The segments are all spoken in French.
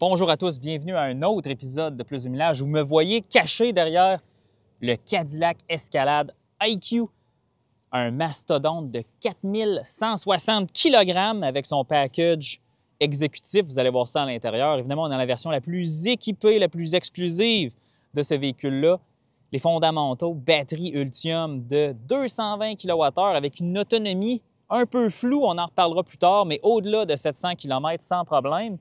Bonjour à tous, bienvenue à un autre épisode de Plus de Millage où vous me voyez caché derrière le Cadillac Escalade IQ, un mastodonte de 4160 kg avec son package exécutif. Vous allez voir ça à l'intérieur. Évidemment, on est dans la version la plus équipée, la plus exclusive de ce véhicule-là. Les fondamentaux, batterie Ultium de 220 kWh avec une autonomie un peu floue, on en reparlera plus tard, mais au-delà de 700 km sans problème.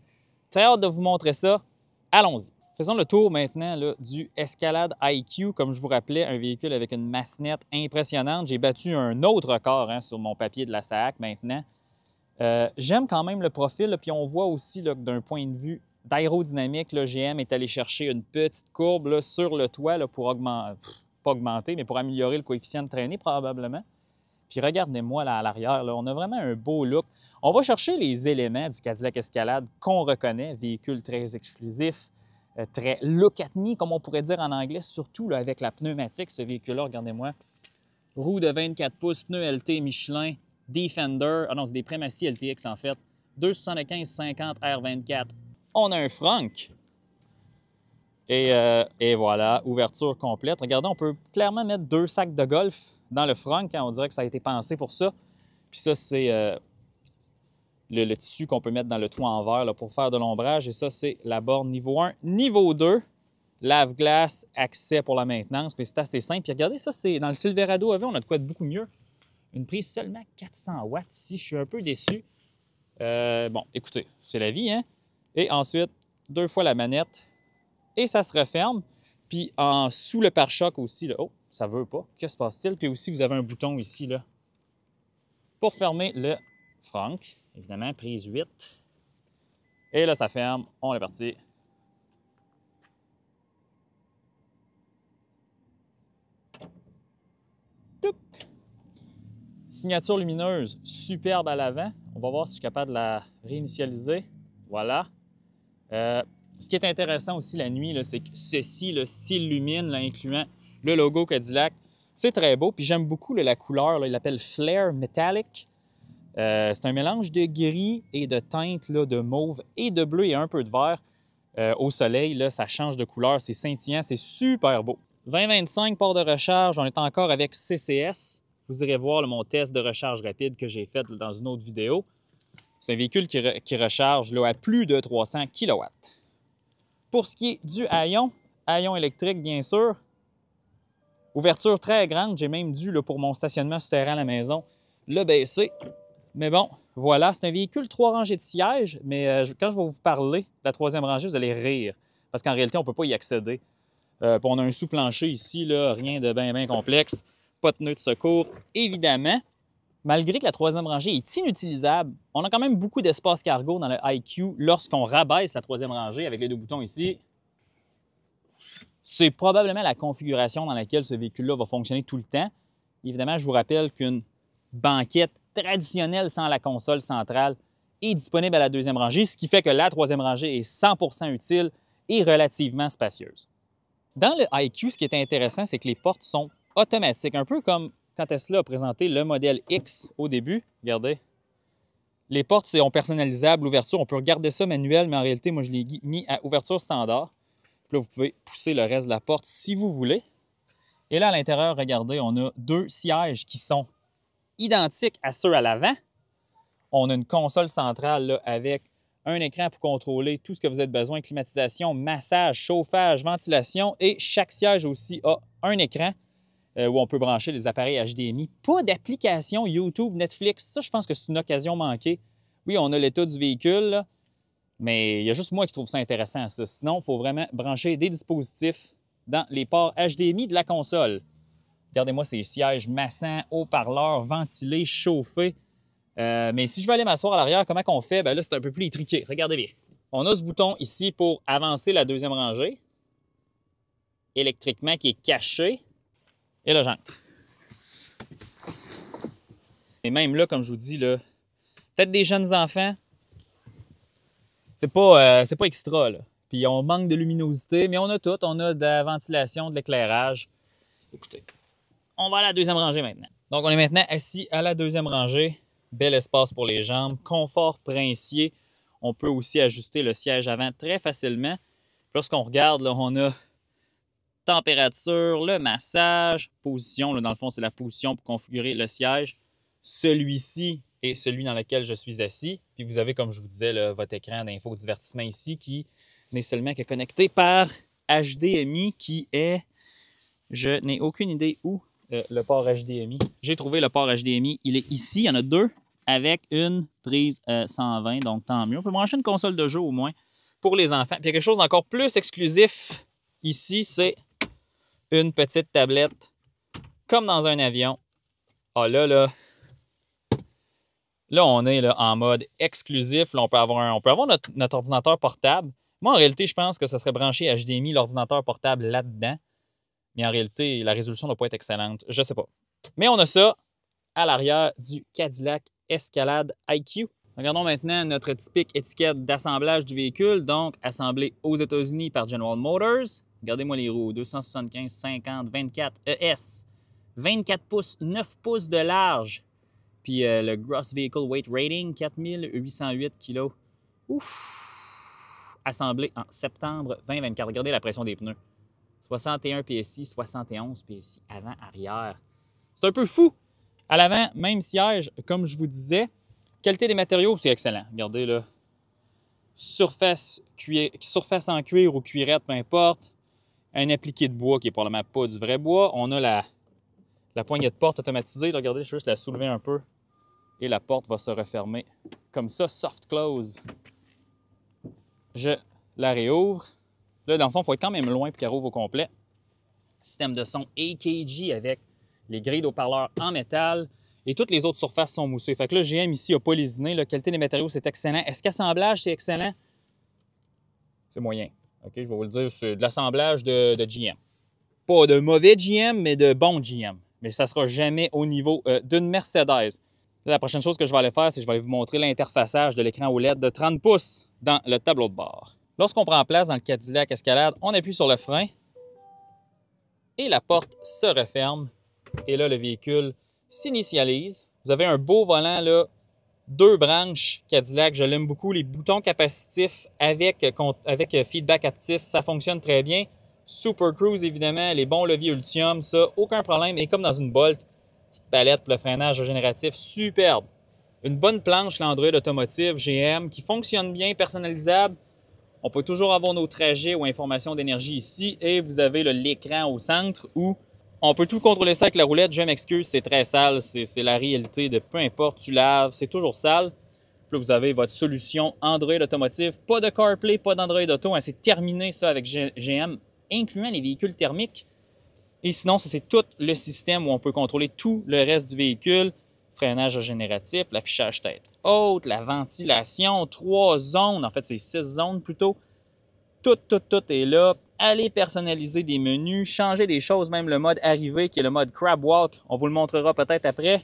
Très hâte de vous montrer ça. Allons-y. Faisons le tour maintenant là, du Escalade IQ. Comme je vous rappelais, un véhicule avec une massinette impressionnante. J'ai battu un autre record sur mon papier de la SAAC maintenant. J'aime quand même le profil, là, puis on voit aussi d'un point de vue d'aérodynamique, GM est allé chercher une petite courbe là, sur le toit là, pour pas augmenter, mais pour améliorer le coefficient de traînée probablement. Puis regardez-moi là à l'arrière, on a vraiment un beau look. On va chercher les éléments du Cadillac Escalade qu'on reconnaît, véhicule très exclusif, très look at me, comme on pourrait dire en anglais, surtout là, avec la pneumatique, ce véhicule-là, regardez-moi. Roue de 24 pouces, pneus LT Michelin, Defender, ah non, c'est des Premacy LTX en fait, 275-50 R24. On a un Frank. Et voilà, ouverture complète. Regardez, on peut clairement mettre 2 sacs de golf dans le Frank. On dirait que ça a été pensé pour ça. Puis ça, c'est le tissu qu'on peut mettre dans le toit en verre là, pour faire de l'ombrage. Et ça, c'est la borne niveau 1. Niveau 2, lave-glace, accès pour la maintenance. Puis c'est assez simple. Puis regardez, ça, c'est dans le Silverado AV, on a de quoi de beaucoup mieux. Une prise seulement 400 watts ici. Je suis un peu déçu. Bon, écoutez, c'est la vie, hein? Et ensuite, 2 fois la manette. Et ça se referme. Puis sous le pare-choc aussi, là, oh, ça ne veut pas. Que se passe-t-il? Puis aussi, vous avez un bouton ici là, pour fermer le Frank. Évidemment, prise 8. Et là, ça ferme. On est parti. Touc. Signature lumineuse, superbe à l'avant. On va voir si je suis capable de la réinitialiser. Voilà. Ce qui est intéressant aussi la nuit, c'est que ceci s'illumine, incluant le logo Cadillac. C'est très beau, puis j'aime beaucoup la couleur, là, il l'appelle Flare Metallic. C'est un mélange de gris et de teintes de mauve et de bleu et un peu de vert. Au soleil, là, ça change de couleur, c'est scintillant, c'est super beau. 2025 port de recharge, on est encore avec CCS. Vous irez voir mon test de recharge rapide que j'ai fait dans une autre vidéo. C'est un véhicule qui recharge là, à plus de 300 kW. Pour ce qui est du haillon électrique, bien sûr, ouverture très grande. J'ai même dû, là, pour mon stationnement souterrain à la maison, le baisser. Mais bon, voilà, c'est un véhicule 3 rangées de sièges, mais quand je vais vous parler de la 3e rangée, vous allez rire, parce qu'en réalité, on ne peut pas y accéder. On a un sous-plancher ici, là, rien de bien complexe, pas de pneus de secours, évidemment. Malgré que la 3e rangée est inutilisable, on a quand même beaucoup d'espace cargo dans le IQ lorsqu'on rabaisse la 3e rangée avec les 2 boutons ici. C'est probablement la configuration dans laquelle ce véhicule-là va fonctionner tout le temps. Évidemment, je vous rappelle qu'une banquette traditionnelle sans la console centrale est disponible à la 2e rangée, ce qui fait que la 3e rangée est 100% utile et relativement spacieuse. Dans le IQ, ce qui est intéressant, c'est que les portes sont automatiques, un peu comme quand Tesla a présenté le modèle X au début. Regardez. Les portes sont personnalisables, l'ouverture, on peut regarder ça manuel, mais en réalité, moi, je l'ai mis à ouverture standard. Puis là, vous pouvez pousser le reste de la porte si vous voulez. Et là, à l'intérieur, regardez, on a 2 sièges qui sont identiques à ceux à l'avant. On a une console centrale là, avec un écran pour contrôler tout ce que vous avez besoin, climatisation, massage, chauffage, ventilation. Et chaque siège aussi a un écran où on peut brancher les appareils HDMI. Pas d'application YouTube, Netflix. Ça, je pense que c'est une occasion manquée. Oui, on a l'état du véhicule, là, mais il y a juste moi qui trouve ça intéressant, ça. Sinon, il faut vraiment brancher des dispositifs dans les ports HDMI de la console. Regardez-moi ces sièges massants, haut-parleurs, ventilés, chauffés. Mais si je veux aller m'asseoir à l'arrière, comment qu'on fait? Bien là, c'est un peu plus étriqué. Regardez bien. On a ce bouton ici pour avancer la 2e rangée, électriquement, qui est caché. Et là, j'entre. Et même là, comme je vous dis, là, peut-être des jeunes enfants, c'est pas extra, là. Puis on manque de luminosité, mais on a tout. On a de la ventilation, de l'éclairage. Écoutez, on va à la 2e rangée maintenant. Donc, on est maintenant assis à la 2e rangée. Bel espace pour les jambes, confort princier. On peut aussi ajuster le siège avant très facilement. Lorsqu'on regarde, là, on a température, le massage, position. Là, dans le fond, c'est la position pour configurer le siège. Celui-ci est celui dans lequel je suis assis. Puis vous avez, comme je vous disais, là, votre écran d'infodivertissement ici qui n'est seulement que connecté par HDMI qui est... Je n'ai aucune idée où le port HDMI. J'ai trouvé le port HDMI. Il est ici. Il y en a deux avec une prise 120. Donc, tant mieux. On peut brancher une console de jeu au moins pour les enfants. Puis il y a quelque chose d'encore plus exclusif ici. C'est une petite tablette comme dans un avion. Ah là, on est là, en mode exclusif. Là, on peut avoir notre ordinateur portable. Moi, en réalité, je pense que ça serait branché HDMI, l'ordinateur portable là-dedans. Mais en réalité, la résolution ne doit pas être excellente. Je ne sais pas. Mais on a ça à l'arrière du Cadillac Escalade IQ. Regardons maintenant notre typique étiquette d'assemblage du véhicule. Donc, assemblé aux États-Unis par General Motors. Regardez-moi les roues. 275, 50, 24 ES. 24 pouces, 9 pouces de large. Puis le Gross Vehicle Weight Rating, 4808 kg. Ouf! Assemblé en septembre 2024. Regardez la pression des pneus. 61 PSI, 71 PSI avant-arrière. C'est un peu fou. À l'avant, même siège, comme je vous disais. Qualité des matériaux, c'est excellent. Regardez là. Surface en cuir ou cuirette, peu importe. Un appliqué de bois qui est probablement pas du vrai bois. On a la poignée de porte automatisée. Là, regardez, je vais juste la soulever un peu. Et la porte va se refermer comme ça, soft close. Je la réouvre. Là, dans le fond, il faut être quand même loin pour qu'elle rouvre au complet. Système de son AKG avec les grilles d'haut-parleurs en métal. Et toutes les autres surfaces sont moussées. Fait que là, GM ici n'a pas lésiné. La qualité des matériaux, c'est excellent. Est-ce qu'assemblage, c'est excellent? C'est moyen. OK, je vais vous le dire, c'est de l'assemblage de GM. Pas de mauvais GM, mais de bon GM. Mais ça ne sera jamais au niveau d'une Mercedes. Là, la prochaine chose que je vais aller faire, c'est que je vais aller vous montrer l'interfaçage de l'écran OLED de 30 pouces dans le tableau de bord. Lorsqu'on prend place dans le Cadillac Escalade, on appuie sur le frein et la porte se referme. Et là, le véhicule s'initialise. Vous avez un beau volant, là, 2 branches Cadillac. Je l'aime beaucoup. Les boutons capacitifs avec feedback haptique, ça fonctionne très bien. Super Cruise, évidemment. Les bons leviers Ultium, ça, aucun problème. Et comme dans une Bolt, petite palette pour le freinage régénératif, superbe. Une bonne planche Landroid automotive GM qui fonctionne bien, personnalisable. On peut toujours avoir nos trajets ou informations d'énergie ici. Et vous avez l'écran au centre où on peut tout contrôler ça avec la roulette. Je m'excuse, c'est très sale. C'est la réalité de peu importe, tu laves, c'est toujours sale. Puis là, vous avez votre solution Android automotive. Pas de CarPlay, pas d'Android Auto. C'est terminé ça avec GM, incluant les véhicules thermiques. Et sinon, ça c'est tout le système où on peut contrôler tout le reste du véhicule. Freinage régénératif, l'affichage tête haute, la ventilation, 3 zones, en fait c'est 6 zones plutôt. Tout est là. Allez personnaliser des menus, changer des choses, même le mode arrivée qui est le mode crab walk, on vous le montrera peut-être après.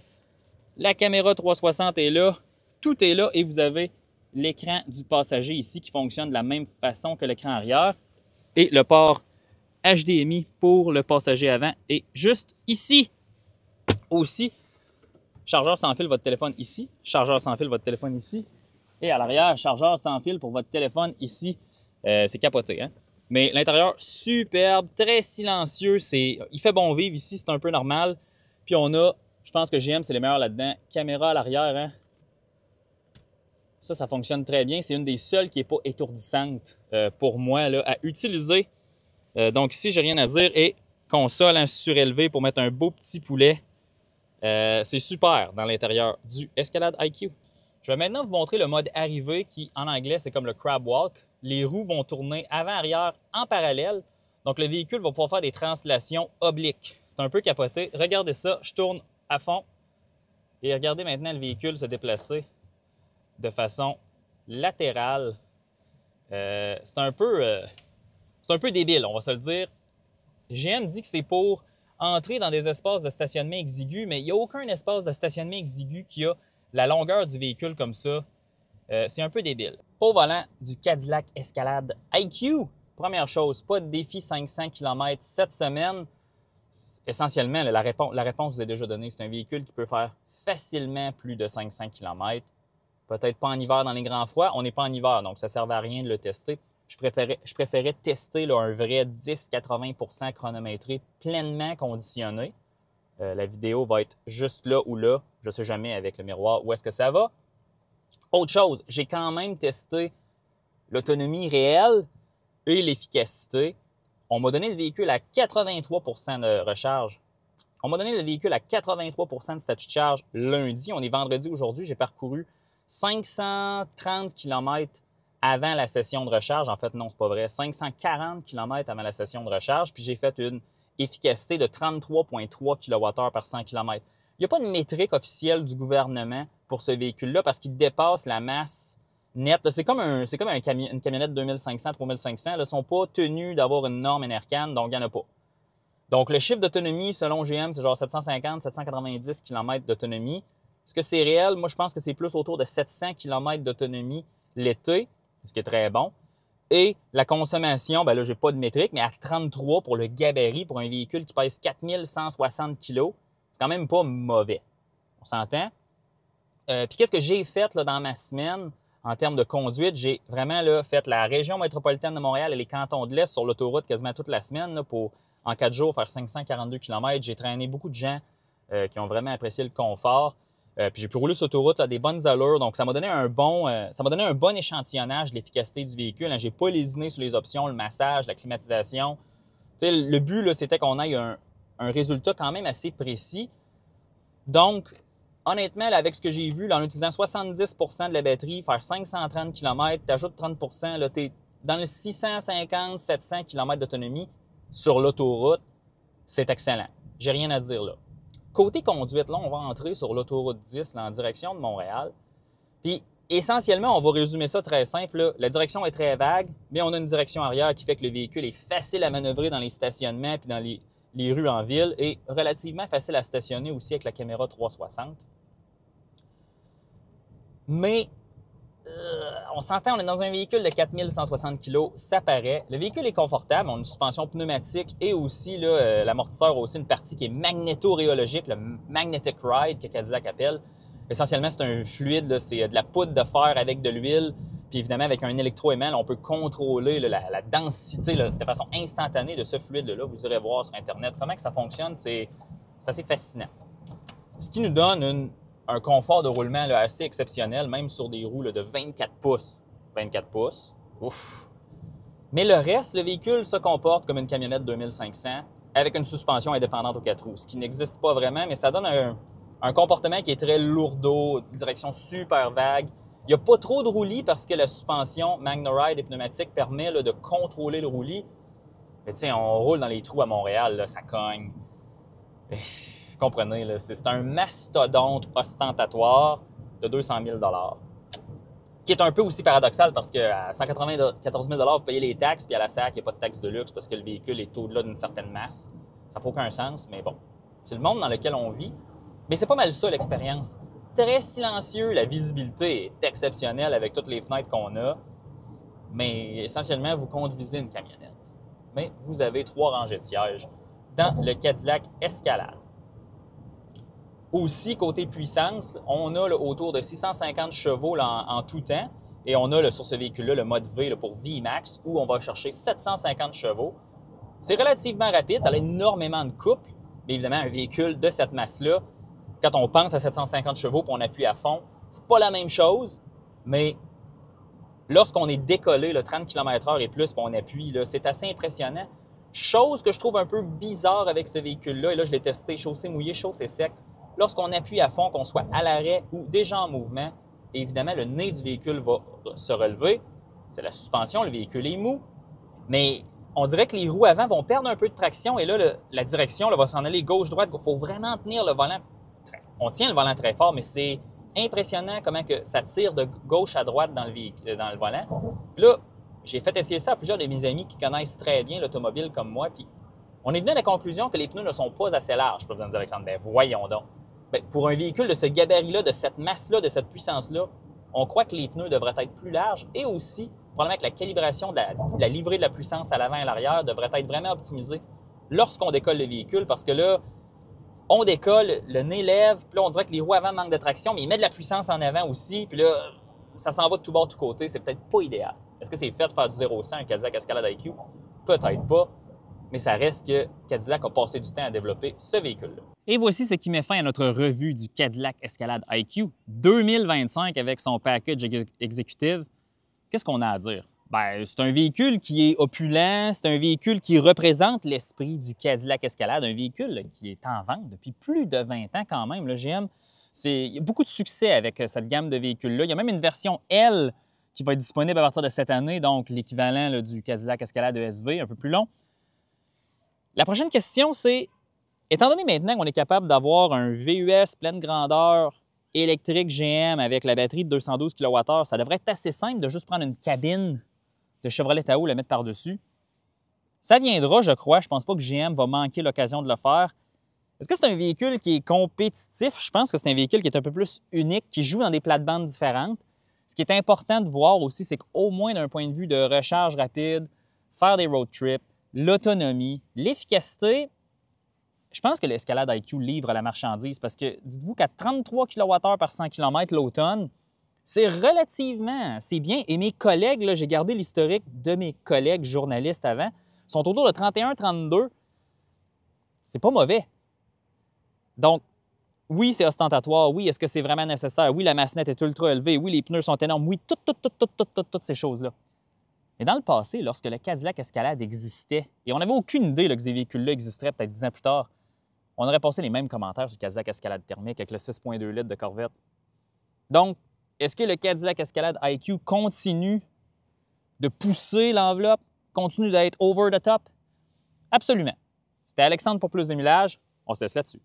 La caméra 360 est là, tout est là et vous avez l'écran du passager ici qui fonctionne de la même façon que l'écran arrière. Et le port HDMI pour le passager avant est juste ici aussi. Chargeur sans fil, votre téléphone ici. Chargeur sans fil, votre téléphone ici. Et à l'arrière, chargeur sans fil pour votre téléphone ici. C'est capoté, hein? Mais l'intérieur, superbe, très silencieux. Il fait bon vivre ici, c'est un peu normal. Puis on a, je pense que GM, c'est les meilleurs là-dedans. Caméra à l'arrière, hein? Ça fonctionne très bien. C'est une des seules qui n'est pas étourdissante pour moi là, à utiliser. Donc ici, j'ai rien à dire. Et console hein, surélevée pour mettre un beau petit poulet. C'est super dans l'intérieur du Escalade IQ. Je vais maintenant vous montrer le mode arrivée qui, en anglais, c'est comme le crab walk. Les roues vont tourner avant-arrière en parallèle. Donc, le véhicule va pouvoir faire des translations obliques. C'est un peu capoté. Regardez ça, je tourne à fond. Et regardez maintenant le véhicule se déplacer de façon latérale. C'est un peu débile, on va se le dire. GM dit que c'est pour entrer dans des espaces de stationnement exigu, mais il n'y a aucun espace de stationnement exigu qui a la longueur du véhicule comme ça. C'est un peu débile. Au volant du Cadillac Escalade IQ, première chose, pas de défi 500 km cette semaine. Essentiellement, la réponse vous est déjà donnée. C'est un véhicule qui peut faire facilement plus de 500 km. Peut-être pas en hiver dans les grands froids. On n'est pas en hiver, donc ça ne servait à rien de le tester. Je préférais tester là, un vrai 10-80% chronométré, pleinement conditionné. La vidéo va être juste là ou là. Je ne sais jamais avec le miroir où est-ce que ça va. Autre chose, j'ai quand même testé l'autonomie réelle et l'efficacité. On m'a donné le véhicule à 83% de recharge. On m'a donné le véhicule à 83% de statut de charge lundi. On est vendredi aujourd'hui. J'ai parcouru 530 km avant la session de recharge. En fait, non, c'est pas vrai. 540 km avant la session de recharge. Puis j'ai fait une efficacité de 33,3 kWh par 100 km. Il n'y a pas de métrique officielle du gouvernement pour ce véhicule-là parce qu'il dépasse la masse nette. C'est comme une camionnette 2500, 3500. Ils ne sont pas tenus d'avoir une norme NRCan, donc il n'y en a pas. Donc, le chiffre d'autonomie, selon GM, c'est genre 750, 790 km d'autonomie. Est-ce que c'est réel? Moi, je pense que c'est plus autour de 700 km d'autonomie l'été, ce qui est très bon. Et la consommation, ben là, j'ai pas de métrique, mais à 33 pour le gabarit, pour un véhicule qui pèse 4160 kg, c'est quand même pas mauvais. On s'entend? Puis qu'est-ce que j'ai fait là, dans ma semaine en termes de conduite? J'ai vraiment là, fait la région métropolitaine de Montréal et les cantons de l'Est sur l'autoroute quasiment toute la semaine là, pour, en 4 jours, faire 542 km. J'ai traîné beaucoup de gens qui ont vraiment apprécié le confort. Puis j'ai pu rouler sur l'autoroute à des bonnes allures. Donc, ça m'a donné un bon échantillonnage de l'efficacité du véhicule. J'ai pas lésiné sur les options, le massage, la climatisation. T'sais, le but, là, c'était qu'on ait un résultat quand même assez précis. Donc, honnêtement, là, avec ce que j'ai vu, là, en utilisant 70% de la batterie, faire 530 km, tu ajoutes 30%, tu es dans le 650-700 km d'autonomie sur l'autoroute. C'est excellent. J'ai rien à dire là. Côté conduite, là, on va entrer sur l'autoroute 10 là, en direction de Montréal. Puis, essentiellement, on va résumer ça très simple. Là. La direction est très vague, mais on a une direction arrière qui fait que le véhicule est facile à manœuvrer dans les stationnements puis dans les rues en ville et relativement facile à stationner aussi avec la caméra 360. Mais on s'entend, on est dans un véhicule de 4160 kg, ça paraît. Le véhicule est confortable, on a une suspension pneumatique et aussi l'amortisseur a aussi une partie qui est magnéto-rhéologique, le Magnetic Ride que Cadillac appelle. Essentiellement, c'est un fluide, c'est de la poudre de fer avec de l'huile. Puis évidemment, avec un électroaimant, on peut contrôler la densité de façon instantanée de ce fluide-là. Vous irez voir sur Internet comment que ça fonctionne, c'est assez fascinant. Ce qui nous donne un confort de roulement là, assez exceptionnel, même sur des roues là, de 24 pouces. 24 pouces, ouf! Mais le reste, le véhicule se comporte comme une camionnette 2500 avec une suspension indépendante aux 4 roues, ce qui n'existe pas vraiment, mais ça donne un comportement qui est très lourdeau, direction super vague. Il n'y a pas trop de roulis parce que la suspension MagneRide et pneumatique permet là, de contrôler le roulis. Mais tu sais, on roule dans les trous à Montréal, là, ça cogne. Comprenez, c'est un mastodonte ostentatoire de 200 000 $, qui est un peu aussi paradoxal parce qu'à 194 000 $, vous payez les taxes, puis à la SAC, il n'y a pas de taxe de luxe parce que le véhicule est au-delà d'une certaine masse. Ça ne fait aucun sens, mais bon. C'est le monde dans lequel on vit. Mais c'est pas mal ça, l'expérience. Très silencieux, la visibilité est exceptionnelle avec toutes les fenêtres qu'on a, mais essentiellement, vous conduisez une camionnette. Mais vous avez 3 rangées de sièges dans le Cadillac Escalade. Aussi, côté puissance, on a là, autour de 650 chevaux là, en tout temps. Et on a là, sur ce véhicule-là le mode V là, pour VMAX, où on va chercher 750 chevaux. C'est relativement rapide, ça a énormément de couple. Mais évidemment, un véhicule de cette masse-là, quand on pense à 750 chevaux et on appuie à fond, c'est pas la même chose. Mais lorsqu'on est décollé, là, 30 km/h et plus, puis on appuie, là, c'est assez impressionnant. Chose que je trouve un peu bizarre avec ce véhicule-là, et là, je l'ai testé chaussée mouillée, chaussée sec. Lorsqu'on appuie à fond, qu'on soit à l'arrêt ou déjà en mouvement, évidemment, le nez du véhicule va se relever. C'est la suspension, le véhicule est mou. Mais on dirait que les roues avant vont perdre un peu de traction et là, la direction là, va s'en aller gauche-droite. Il faut vraiment tenir le volant. On tient le volant très fort, mais c'est impressionnant comment que ça tire de gauche à droite dans le volant. Puis là, j'ai fait essayer ça à plusieurs de mes amis qui connaissent très bien l'automobile comme moi. Puis on est venu à la conclusion que les pneus ne sont pas assez larges. Vous allez me dire, Alexandre, ben voyons donc. Bien, pour un véhicule de ce gabarit-là, de cette masse-là, de cette puissance-là, on croit que les pneus devraient être plus larges et aussi, probablement que la calibration de la livrée de la puissance à l'avant et à l'arrière devrait être vraiment optimisée lorsqu'on décolle le véhicule parce que là, on décolle, le nez lève, puis là, on dirait que les roues avant manquent de traction, mais il met de la puissance en avant aussi, puis là, ça s'en va de tout bord, de tout côté, c'est peut-être pas idéal. Est-ce que c'est fait de faire du 0-100 un Cadillac Escalade IQ? Peut-être pas, mais ça reste que Cadillac a passé du temps à développer ce véhicule-là. Et voici ce qui met fin à notre revue du Cadillac Escalade IQ 2025 avec son package exécutif. Qu'est-ce qu'on a à dire? Bien, c'est un véhicule qui est opulent, c'est un véhicule qui représente l'esprit du Cadillac Escalade, un véhicule qui est en vente depuis plus de 20 ans quand même. Le GM, il y a beaucoup de succès avec cette gamme de véhicules-là. Il y a même une version L qui va être disponible à partir de cette année, donc l'équivalent là, du Cadillac Escalade ESV, un peu plus long. La prochaine question, c'est, étant donné maintenant qu'on est capable d'avoir un VUS pleine grandeur électrique GM avec la batterie de 212 kWh, ça devrait être assez simple de juste prendre une cabine de Chevrolet Tahoe et la mettre par-dessus. Ça viendra, je crois. Je ne pense pas que GM va manquer l'occasion de le faire. Est-ce que c'est un véhicule qui est compétitif? Je pense que c'est un véhicule qui est un peu plus unique, qui joue dans des plates-bandes différentes. Ce qui est important de voir aussi, c'est qu'au moins d'un point de vue de recharge rapide, faire des road trips, l'autonomie, l'efficacité, je pense que l'Escalade IQ livre à la marchandise parce que dites-vous qu'à 33 kWh par 100 km l'automne, c'est bien. Et mes collègues, là, j'ai gardé l'historique de mes collègues journalistes avant, sont autour de 31-32. C'est pas mauvais. Donc, oui, c'est ostentatoire. Oui, est-ce que c'est vraiment nécessaire? Oui, la massenette est ultra élevée. Oui, les pneus sont énormes. Oui, toutes ces choses-là. Mais dans le passé, lorsque le Cadillac Escalade existait, et on n'avait aucune idée là, que ces véhicules-là existeraient peut-être 10 ans plus tard, on aurait passé les mêmes commentaires sur le Cadillac Escalade thermique avec le 6,2 litres de Corvette. Donc, est-ce que le Cadillac Escalade IQ continue de pousser l'enveloppe, continue d'être over the top? Absolument. C'était Alexandre pour Plus de Millage. On se laisse là-dessus.